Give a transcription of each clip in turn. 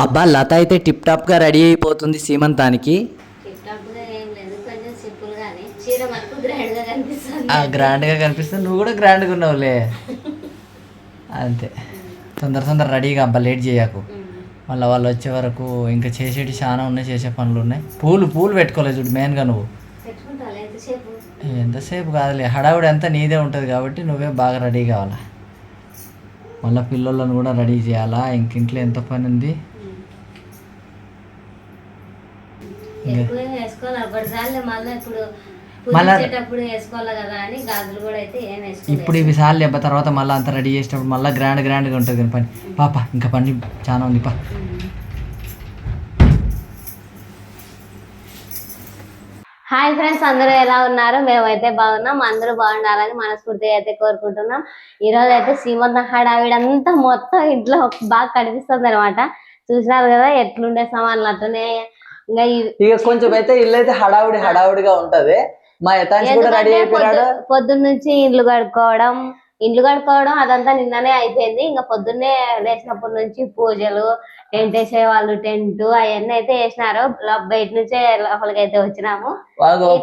అబ్బా లత అయితే tip టాప్గా ready అయిపోతుంది సీమంతానికి. గ్రాండ్గా కనిపిస్తుంది, నువ్వు కూడా గ్రాండ్గా ఉన్నావులే. అంతే, తొందర రెడీగా అబ్బా, లేట్ చేయకు. మళ్ళీ వాళ్ళు వచ్చే వరకు ఇంకా చేసేటి చాలా ఉన్నాయి, చేసే పనులు ఉన్నాయి. పూలు పెట్టుకోలేదు చూడు మెయిన్గా. నువ్వు ఎంతసేపు కాదులే, హడావుడి అంతా నీదే ఉంటుంది కాబట్టి నువ్వే బాగా రెడీ కావాలా. మళ్ళీ పిల్లలను కూడా రెడీ చేయాలా, ఇంకింట్లో ఎంత పని ఉంది. ఇప్పుడు ఇవి సార్లు అబ్బా, తర్వాత మళ్ళీ అంత రెడీ చేసేటప్పుడు మళ్ళీ గ్రాండ్గా ఉంటుంది కానీ పని. పాప ఇంకా పని చాలా ఉంది పా. హాయ్ ఫ్రెండ్స్, అందరూ ఎలా ఉన్నారు? మేమైతే బాగున్నాం. అందరూ బాగుండాలని మనస్ఫూర్తిగా అయితే కోరుకుంటున్నాం. ఈరోజు అయితే సీమంతం హడావిడంతా మొత్తం ఇంట్లో బాగా కనిపిస్తుంది అనమాట. చూసినారు కదా ఎట్లుండే సామాన్లు అట్లనే. ఇక కొంచెం అయితే ఇల్లు అయితే హడావుడిగా ఉంటది. మా పొద్దున్న నుంచి ఇండ్లు కడుక్కోవడం అదంతా నిన్ననే అయిపోయింది. ఇంకా పొద్దున్నే లేచినప్పటి నుంచి పూజలు, టెంట్ వేసే వాళ్ళు టెంట్ అవన్నీ అయితే వేసినారు. బయట నుంచే లోపలికి అయితే వచ్చినాము.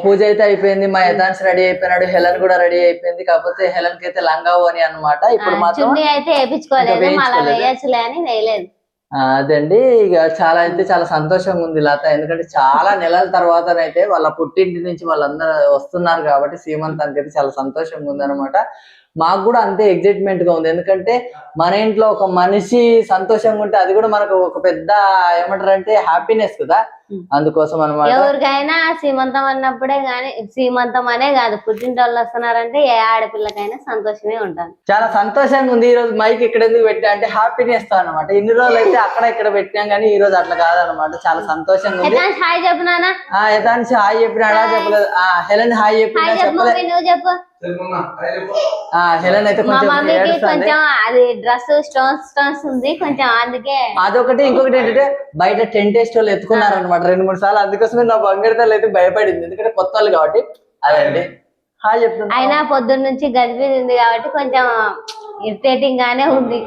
పూజ అయితే అయిపోయింది, మా యథాన్స్ రెడీ అయిపోయినాడు, హెలెన్ కూడా రెడీ అయిపోయింది. కాకపోతే హెలెన్ కి అయితే లంగావు అని అనమాట. ఇప్పుడు మాత్రం చున్నీ అయితే వేయించుకోలేదు, మళ్ళీ వేయచ్చులే అని వేయలేదు. అదండి, ఇక చాలా సంతోషంగా ఉంది లత. ఎందుకంటే చాలా నెలల తర్వాతనైతే వాళ్ళ పుట్టింటి నుంచి వాళ్ళందరూ వస్తున్నారు కాబట్టి సీమంతానికి అయితే చాలా సంతోషంగా ఉంది అనమాట. మాకు కూడా అంతే ఎగ్జైట్మెంట్ గా ఉంది. ఎందుకంటే మన ఇంట్లో ఒక మనిషి సంతోషంగా ఉంటే అది కూడా మనకు ఒక పెద్ద ఏమంటారంటే హ్యాపీనెస్ కదా. అందుకోసం అనమాట. ఎవరికైనా సీమంతం అన్నప్పుడే గానీ, సీమంతం అనే కాదు, పుట్టింటోళ్ళు వస్తున్నారంటే ఏ ఆడపిల్లకైనా సంతోషమే ఉంటుంది. చాలా సంతోషంగా ఉంది. ఈ రోజు మైక్ ఇక్కడ ఎందుకు పెట్టా అంటే హ్యాపీనెస్ తో అనమాట. ఇన్ని రోజులు అయితే అక్కడ ఇక్కడ పెట్టినాం కానీ ఈ రోజు అట్లా కాదనమాట. చాలా సంతోషంగా ఉంది. హాయ్ చెప్పినానా? యథాన్స్ హాయ్ చెప్పినాడా? చెప్పలేదు. హెలెన్ హాయ్ చెప్పినా? చెప్పలేదు. నువ్వు చెప్పు. హెలెన్ అయితే కొంచెం అది డ్రెస్ స్టోన్స్ ఉంది కొంచెం, అందుకే అదొకటి. ఇంకొకటి ఏంటంటే బయట టెంట్ వేస్ట్ వాళ్ళు ఎత్తుకున్నారు అనమాట 2-3 సార్లు. అందుకోసమే నా బంగారు అయితే భయపడింది, ఎందుకంటే కొత్త వాళ్ళు కాబట్టి. అదండి, హాయ్ చెప్తున్నా. అయినా పొద్దున్న నుంచి గజిబిజి ఉంది కాబట్టి కొంచెం ఇరిటేటింగ్ గానే ఉంది.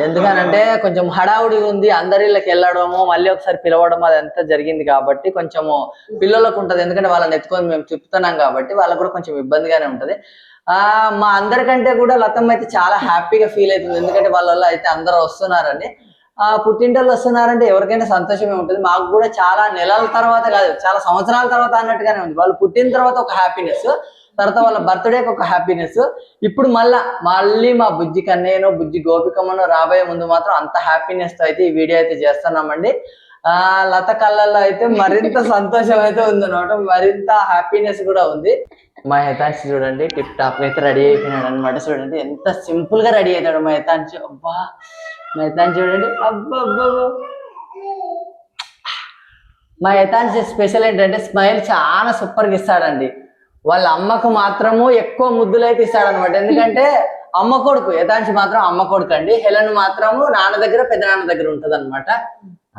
ఎందుకనంటే కొంచెం హడావుడి ఉంది, అందరిళ్ళకి వెళ్ళడము మళ్ళీ ఒకసారి పిలవడం అదంతా జరిగింది కాబట్టి కొంచెము పిల్లలకు ఉంటది. ఎందుకంటే వాళ్ళని ఎత్తుకొని మేము చెప్తున్నాం కాబట్టి వాళ్ళకు కూడా కొంచెం ఇబ్బందిగానే ఉంటది. మా అందరికంటే కూడా లతమ్మ అయితే చాలా హ్యాపీగా ఫీల్ అవుతుంది. ఎందుకంటే వాళ్ళ అయితే అందరూ వస్తున్నారని. పుట్టింటోళ్ళు వస్తున్నారంటే ఎవరికైనా సంతోషమే ఉంటుంది. మాకు కూడా చాలా నెలల తర్వాత కాదు, చాలా సంవత్సరాల తర్వాత అన్నట్టుగానే ఉంది. వాళ్ళు పుట్టిన తర్వాత ఒక హ్యాపీనెస్, తర్వాత వాళ్ళ బర్త్డేకి ఒక హ్యాపీనెస్. ఇప్పుడు మళ్ళీ మా బుజ్జి కన్నయ్యను, బుజ్జి గోపికమ్మను రాబోయే ముందు మాత్రం అంత హ్యాపీనెస్ తో అయితే ఈ వీడియో అయితే చేస్తున్నామండి. లత కళ్ళల్లో అయితే మరింత సంతోషం అయితే ఉందన్నమాట, మరింత హ్యాపీనెస్ కూడా ఉంది. మా యథాంశ్ చూడండి టిప్ టాప్ అయితే రెడీ అయిపోయినాడు అనమాట. చూడండి ఎంత సింపుల్ గా రెడీ అవుతాడు మా యథాంశ్. అబ్బా, మా యథాంశ్ చూడండి. అబ్బా, మా యథాంశ్ స్పెషల్ ఏంటంటే స్మైల్ చాలా సూపర్ గా ఇస్తాడండి. వాళ్ళ అమ్మకు మాత్రము ఎక్కువ ముద్దులు అయితే ఇస్తాడనమాట. ఎందుకంటే అమ్మ కొడుకు, యథాంశ్ మాత్రం అమ్మ కొడుకు అండి. హెలెన్ మాత్రము నాన్న దగ్గర, పెద్ద నాన్న దగ్గర ఉంటది అనమాట.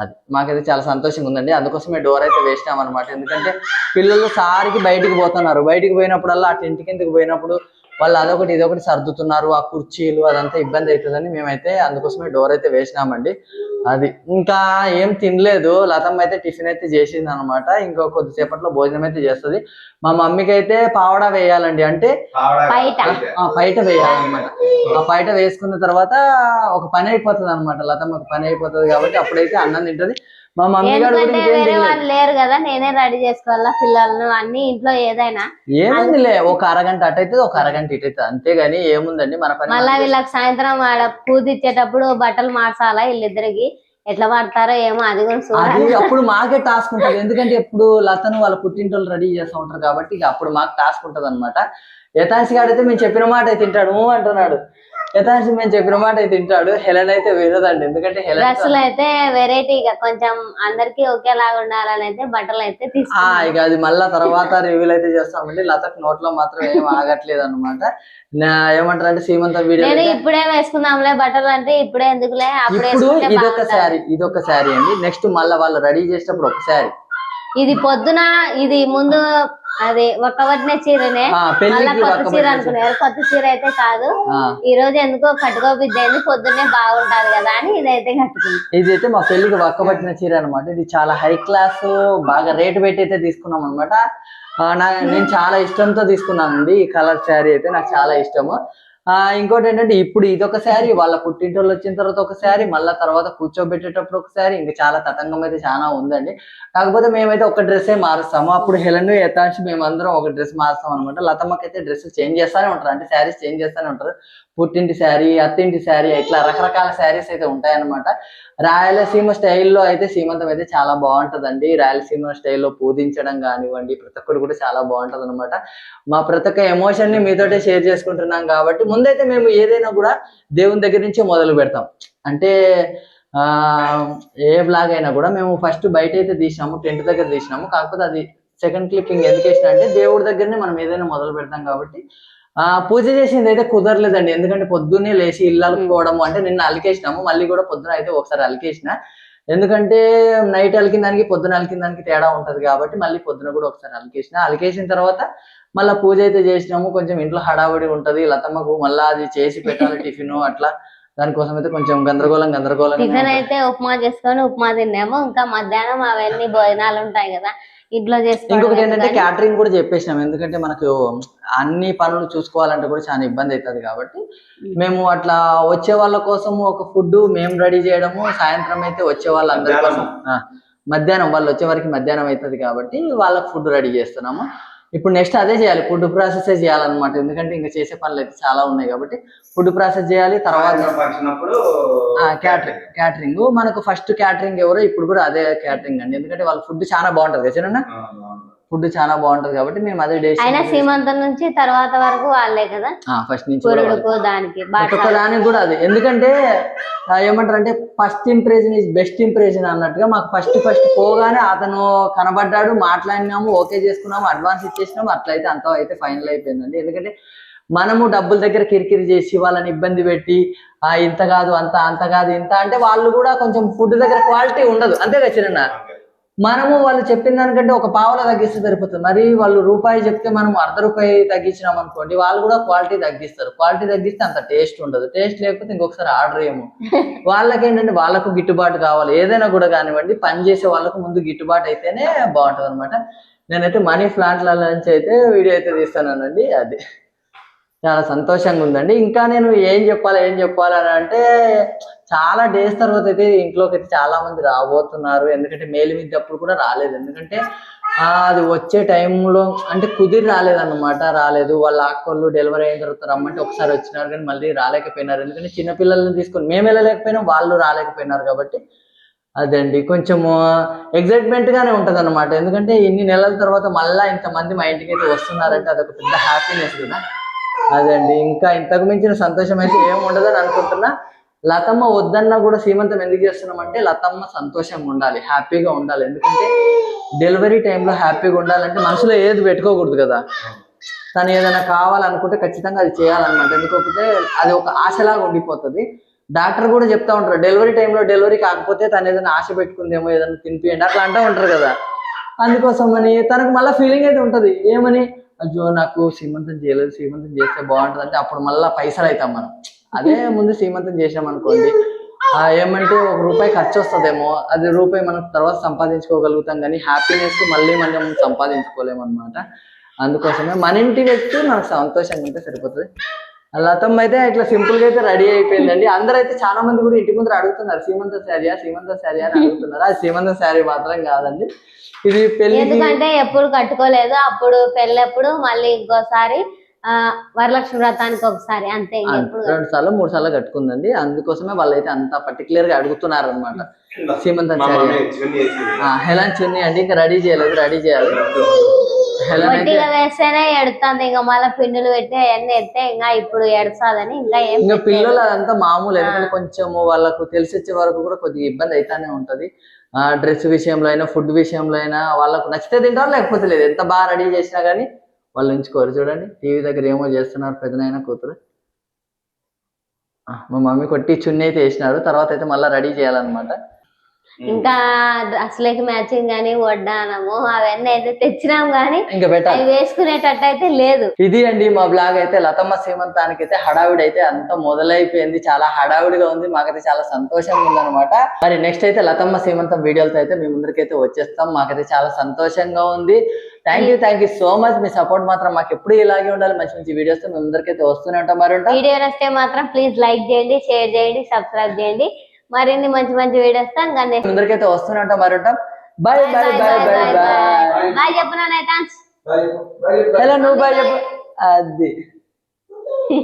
అది మాకైతే చాలా సంతోషంగా ఉందండి. అందుకోసమే డోర్ అయితే వేసినాం అనమాట. ఎందుకంటే పిల్లలు సారికి బయటికి పోతున్నారు, బయటికి పోయినప్పుడల్లా ఆ టెంట్ కిందకి పోయినప్పుడు వాళ్ళు అదొకటి ఇదొకటి సర్దుతున్నారు, ఆ కుర్చీలు అదంతా ఇబ్బంది అవుతుందని మేమైతే అందుకోసమే డోర్ అయితే వేసినామండి. అది ఇంకా ఏం తినలేదు, లతమ్మ అయితే టిఫిన్ అయితే చేసింది అనమాట. ఇంకో కొద్దిసేపట్లో భోజనం అయితే చేస్తుంది. మా మమ్మీకి అయితే పావడా వేయాలండి, అంటే పైట వేయాలన్నమాట. ఆ పైట వేసుకున్న తర్వాత ఒక పని అయిపోతుంది అనమాట. లతమ్మకి పని అయిపోతుంది కాబట్టి అప్పుడైతే అన్నం తింటది. మా మమ్మీ గారు లేరు కదా, నేనే రెడీ చేసుకోవాలా పిల్లలను అన్ని ఇంట్లో. ఏదైనా ఏముందిలే, ఒక అరగంట అటు అవుతుంది, ఒక అరగంట ఇటు అవుతుంది, అంతేగాని ఏముందండి మన పని. మళ్ళా వీళ్ళకి సాయంత్రం పూజ ఇచ్చేటప్పుడు బట్టలు మార్చాలా, వీళ్ళిద్దరికి ఎట్లా పడతారో ఏమో అది కూడా అప్పుడు మాకే టాస్క్ ఉంటుంది. ఎందుకంటే ఎప్పుడు లతను వాళ్ళ పుట్టింటోళ్ళు రెడీ చేస్తూ ఉంటారు కాబట్టి ఇక అప్పుడు మాకు టాస్క్ ఉంటుంది అనమాట. యథాంశ్ గారు అయితే మేము చెప్పిన మాట అయితే తింటాడు అంటున్నాడు. యథాంశ్ మేము చెప్పిన మాట అయితే తింటాడు. హెలెన్ అయితే వినదండి, ఎందుకంటే డ్రెస్సులు అయితే వెరైటీగా కొంచెం అందరికి ఒకేలాగా ఉండాలని అయితే బట్టలు అయితే ఇక అది మళ్ళా తర్వాత రివ్యూలు అయితే చేస్తామండి. లతకు నోట్లో మాత్రం ఏం ఆగట్లేదు అనమాట. ఏమంటారు అంటే సీమంతం వీడియో ఇప్పుడే వేసుకుందాంలే బట్టలు అంటే ఇప్పుడే ఎందుకులే. ఇప్పుడు ఇదొక శారీ అండి. నెక్స్ట్ మళ్ళీ వాళ్ళు రెడీ చేసేటప్పుడు ఒక శారీ. ఇది పొద్దున, ఇది ముందు అది ఒక్కవటినే చీరనే మళ్ళా పెళ్లికి కొత్త చీర వక్కబట్టిన అనుకున్నారు. కొత్త చీర అయితే కాదు, ఆ, ఈ రోజు ఎందుకో కట్టుకోబుద్ది అయింది, పొద్దున్నే బాగుంటది కదా అని ఇదైతే కట్టుకుంది. ఇదైతే మా పెళ్లికి వక్కబట్టిన చీర అనమాట. ఇది చాలా హై క్లాస్, బాగా రేటు పెట్టి అయితే తీసుకున్నాం అనమాట. నేను చాలా ఇష్టంతో తీసుకున్నానండి ఈ కలర్ శారీ అయితే, నాకు చాలా ఇష్టము. ఇంకోటి ఏంటంటే ఇప్పుడు ఇదొక శారీ, వాళ్ళ పుట్టింటోళ్ళు వచ్చిన తర్వాత ఒక శారీ, మళ్ళీ తర్వాత కూర్చోబెట్టేటప్పుడు ఒక శారీ, ఇంకా చాలా తతంగం అయితే చాలా ఉందండి. కాకపోతే మేమైతే ఒక డ్రెస్సే మారుస్తాము. అప్పుడు హెలెన్ యథాంశ్ మేమందరం ఒక డ్రెస్ మారుస్తాం అనమాట. లతమ్మకి అయితే డ్రెస్ చేంజ్ చేస్తానే ఉంటారు, అంటే శారీస్ చేంజ్ చేస్తానే ఉంటారు. పుట్టింటి శారీ, అత్తింటి శారీ, ఇట్లా రకరకాల శారీస్ అయితే ఉంటాయన్నమాట. రాయలసీమ స్టైల్లో అయితే సీమంతం అయితే చాలా బాగుంటదండి. రాయలసీమ స్టైల్లో పూజించడం కానివ్వండి, ప్రతి ఒక్కరు కూడా చాలా బాగుంటది అనమాట. మా ప్రతి ఒక్క ఎమోషన్ ని మీతోటే షేర్ చేసుకుంటున్నాం కాబట్టి ముందైతే మేము ఏదైనా కూడా దేవుని దగ్గర నుంచే మొదలు పెడతాం. అంటే ఆ ఏ బ్లాగ్ అయినా కూడా మేము ఫస్ట్ బయట అయితే తీసినాము, టెంట్ దగ్గర తీసినాము. కాకపోతే అది సెకండ్ క్లిప్పింగ్ ఎందుకు వేసిన అంటే దేవుడి దగ్గరనే మనం ఏదైనా మొదలు పెడతాం కాబట్టి. పూజ చేసింది అయితే కుదరలేదండి, ఎందుకంటే పొద్దున్నే లేచి ఇల్లు అలుకోవడము, అంటే నిన్న అలికేసినాము, మళ్ళీ కూడా పొద్దున అయితే ఒకసారి అలికేసిన. ఎందుకంటే నైట్ అలికిన దానికి పొద్దున అలికిన దానికి తేడా ఉంటది కాబట్టి మళ్ళీ పొద్దున కూడా ఒకసారి అలికేసిన తర్వాత మళ్ళీ పూజ అయితే చేసినాము. కొంచెం ఇంట్లో హడావుడి ఉంటది, లతమ్మకు మళ్ళీ అది చేసి పెట్టాలి టిఫిన్ అట్లా, దానికోసం అయితే కొంచెం గందరగోళం. టిఫిన్ అయితే ఉప్మా చేసుకొని ఉప్మా తిన్నాము. ఇంకా మధ్యాహ్నం అవన్నీ భోజనాలు ఉంటాయి కదా ఇంట్లో ఇంకొకటి చేసుకోవడం ఏంటంటే ఎందుకని క్యాటరింగ్ కూడా చెప్పేసినాం, ఎందుకంటే మనకు అన్ని పనులు చూసుకోవాలంటే కూడా చాలా ఇబ్బంది అవుతుంది కాబట్టి మేము అట్లా వచ్చే వాళ్ళ కోసం ఒక ఫుడ్ మేము రెడీ చేయడము, సాయంత్రం అయితే వచ్చే వాళ్ళందరి కోసం మధ్యాహ్నం వాళ్ళు వచ్చే వరకు మధ్యాహ్నం అవుతుంది కాబట్టి వాళ్ళకి ఫుడ్ రెడీ చేస్తున్నాము. ఇప్పుడు నెక్స్ట్ అదే చేయాలి, ఫుడ్ ప్రాసెస్ చేయాలన్నమాట. ఎందుకంటే ఇంకా చేసే పనులు అయితే చాలా ఉన్నాయి కాబట్టి ఫుడ్ ప్రాసెస్ చేయాలి. తర్వాత క్యాటరింగ్ మనకు ఫస్ట్ క్యాటరింగ్ ఎవరో ఇప్పుడు కూడా అదే క్యాటరింగ్ అండి, ఎందుకంటే వాళ్ళ ఫుడ్ చాలా బాగుంటది కదా చిన్న, ఫుడ్ చాలా బాగుంటది కాబట్టి మేము అదే డేస్ అయినా సీమంతం నుంచి తర్వాత వరకు వాళ్ళే కదా ఫస్ట్ నుంచి దానికి దానికి కూడా అది. ఎందుకంటే ఏమంటారు అంటే first impression is best impression అన్నట్టుగా మాకు ఫస్ట్ పోగానే అతను కనబడ్డాడు, మాట్లాడినాము, ఓకే చేసుకున్నాము, అడ్వాన్స్ ఇచ్చేసినాము, అట్లయితే అంతా అయితే ఫైనల్ అయిపోయిందండి. ఎందుకంటే మనము డబ్బుల దగ్గర కిరికిరి చేసి వాళ్ళని ఇబ్బంది పెట్టి ఇంత కాదు అంత కాదు ఇంత అంటే వాళ్ళు కూడా కొంచెం ఫుడ్ దగ్గర క్వాలిటీ ఉండదు, అంతే కదా చిన్న. మనము వాళ్ళు చెప్పిన దానికంటే ఒక పావులా తగ్గిస్తే సరిపోతుంది. మరి వాళ్ళు రూపాయి చెప్తే మనం ₹1 తగ్గించినాం అనుకోండి, వాళ్ళు కూడా క్వాలిటీ తగ్గిస్తారు. క్వాలిటీ తగ్గిస్తే అంత టేస్ట్ ఉండదు, టేస్ట్ లేకపోతే ఇంకొకసారి ఆర్డర్ ఏమో. వాళ్ళకి ఏంటంటే వాళ్ళకు గిట్టుబాటు కావాలి, ఏదైనా కూడా కానివ్వండి పని చేసే వాళ్ళకు ముందు గిట్టుబాటు అయితేనే బాగుంటుంది అనమాట. నేనైతే మనీ ప్లాంట్ల నుంచి అయితే వీడియో అయితే తీస్తానండి. అది చాలా సంతోషంగా ఉందండి. ఇంకా నేను ఏం చెప్పాలి అని అంటే చాలా డేస్ తర్వాత అయితే ఇంట్లోకి అయితే చాలా మంది రాబోతున్నారు. ఎందుకంటే మేలు మీద అప్పుడు కూడా రాలేదు, ఎందుకంటే అది వచ్చే టైంలో అంటే కుదిరి రాలేదు. వాళ్ళ అక్కోళ్ళు డెలివరీ అయిన తర్వాత రమ్మంటే ఒకసారి వచ్చినారు కానీ మళ్ళీ రాలేకపోయినారు. ఎందుకంటే చిన్నపిల్లల్ని తీసుకొని మేము వెళ్ళలేకపోయినాం, వాళ్ళు రాలేకపోయినారు కాబట్టి అదండి కొంచెము ఎగ్జైట్మెంట్ గానే ఉంటది అనమాట. ఎందుకంటే ఇన్ని నెలల తర్వాత మళ్ళా ఇంతమంది మా ఇంటికి అయితే వస్తున్నారంటే అదొక పెద్ద హ్యాపీనెస్ కదా. అదండి, ఇంకా ఇంతకు మించిన సంతోషం అయితే ఏమి ఉండదని అనుకుంటున్నా. లతమ్మ వద్దన్నా కూడా సీమంతం ఎందుకు చేస్తున్నామంటే లతమ్మ సంతోషంగా ఉండాలి, హ్యాపీగా ఉండాలి. ఎందుకంటే డెలివరీ టైంలో హ్యాపీగా ఉండాలంటే మనసులో ఏది పెట్టుకోకూడదు కదా. తను ఏదైనా కావాలనుకుంటే ఖచ్చితంగా అది చేయాలన్నమాట. ఎందుకంటే అది ఒక ఆశలాగా ఉండిపోతుంది. డాక్టర్ కూడా చెప్తా ఉంటారు, డెలివరీ టైంలో డెలివరీ కాకపోతే తను ఏదైనా ఆశ పెట్టుకుందేమో, ఏదైనా తినిపియండి అట్లా అంటూ ఉంటారు కదా. అందుకోసం అని తనకు మళ్ళీ ఫీలింగ్ అయితే ఉంటుంది, ఏమని అయ్యో నాకు సీమంతం చేయలేదు, సీమంతం చేస్తే బాగుంటుంది అంటే అప్పుడు మళ్ళీ పైసలు అవుతాం మనం. అదే ముందు సీమంతం చేసాం అనుకోండి ఏమంటే ₹1 ఖర్చు వస్తుందేమో, అది రూపాయి మనం తర్వాత సంపాదించుకోగలుగుతాం కానీ హ్యాపీనెస్ మళ్ళీ మనం సంపాదించుకోలేము అనమాట. అందుకోసమే మన ఇంటి వ్యక్తి మనకు సంతోషంగా ఉంటే సరిపోతుంది. లతమ్మ అయితే ఇట్లా సింపుల్ గా అయితే రెడీ అయిపోయిందండి. అందరూ అయితే చాలా మంది కూడా ఇంటి ముందర అడుగుతున్నారు సీమంతం శారీ అని అడుగుతున్నారు. అది సీమంతం శారీ మాత్రం కాదండి, ఇది పెళ్లి. ఎందుకంటే ఎప్పుడు కట్టుకోలేదు, అప్పుడు పెళ్ళప్పుడు మళ్ళీ ఇంకోసారి వరలక్ష్మి వ్రతానికి ఒకసారి అంతే, 2 సార్లు 3 సార్లు కట్టుకుందండి. అందుకోసమే వాళ్ళైతే అంత పర్టికులర్ గా అడుగుతున్నారు అనమాట సీమంతం శారీ. హెలెన్ చున్నీ అండి, ఇంకా రెడీ చేయాలి. వట్టిగా వేస్తేనే ఎడుతుంది, ఇంకా మళ్ళీ పిండిలు పెట్టి అవన్నీ ఎత్తే ఇంకా ఇప్పుడు ఎడసాదని ఇంకా పిల్లలు అదంతా మామూలు. ఎందుకంటే కొంచెం వాళ్ళకు తెలిసి వచ్చే వరకు కూడా కొద్దిగా ఇబ్బంది అయితేనే ఉంటది. డ్రెస్ విషయంలో అయినా ఫుడ్ విషయంలో అయినా వాళ్ళకు నచ్చితే తింటారు, లేకపోతే లేదు. ఎంత బాగా రెడీ చేసినా కానీ వాళ్ళు ఉంచుకోరు. చూడండి టీవీ దగ్గర ఏమో చేస్తున్నారు పెద్దనైనా కూతురు. మా మమ్మీ కొట్టి చున్నీ అయితే వేసినారు, తర్వాత అయితే మళ్ళీ రెడీ చేయాలన్నమాట. ఇంకా డ్రెస్లకి మ్యాచింగ్ గానీ వడ్డానము అవన్నీ అయితే తెచ్చినాం గానీ ఇంకా పెట్టాలి. అవి వేసుకునేటట్టు అయితే లేదు. ఇది అండి మా బ్లాగ్ అయితే. లతమ్మ సీమంతానికి అయితే హడావిడి అయితే అంత మొదలైపోయింది. చాలా హడావిడిగా ఉంది. మాకైతే చాలా సంతోషంగా ఉందన్నమాట. మరి నెక్స్ట్ అయితే లతమ్మ సీమంతం వీడియోలతో అయితే మీ ముందరికైతే వచ్చేస్తాం. మాకైతే చాలా సంతోషంగా ఉంది. Thank you so much. Me support మాత్రం మాకు ఎప్పుడు ఇలాగే ఉండాలి. మంచి మంచి వీడియోస్ తో మీ ముందరికైతే వస్తూనే ఉంటాం. మరి వీడియో నచ్చితే మాత్రం ప్లీజ్ లైక్ చేయండి, షేర్ చేయండి, సబ్స్క్రైబ్ చేయండి. మరిన్ని మంచి మంచి వీడియోస్ తో ముందరికైతే వస్తూనే ఉంటాం. మరి bye bye bye bye bye. Bye చెప్పు నాన్న. థ్యాంక్స్. హలో నువ్వు బాయ్ చెప్పు. అది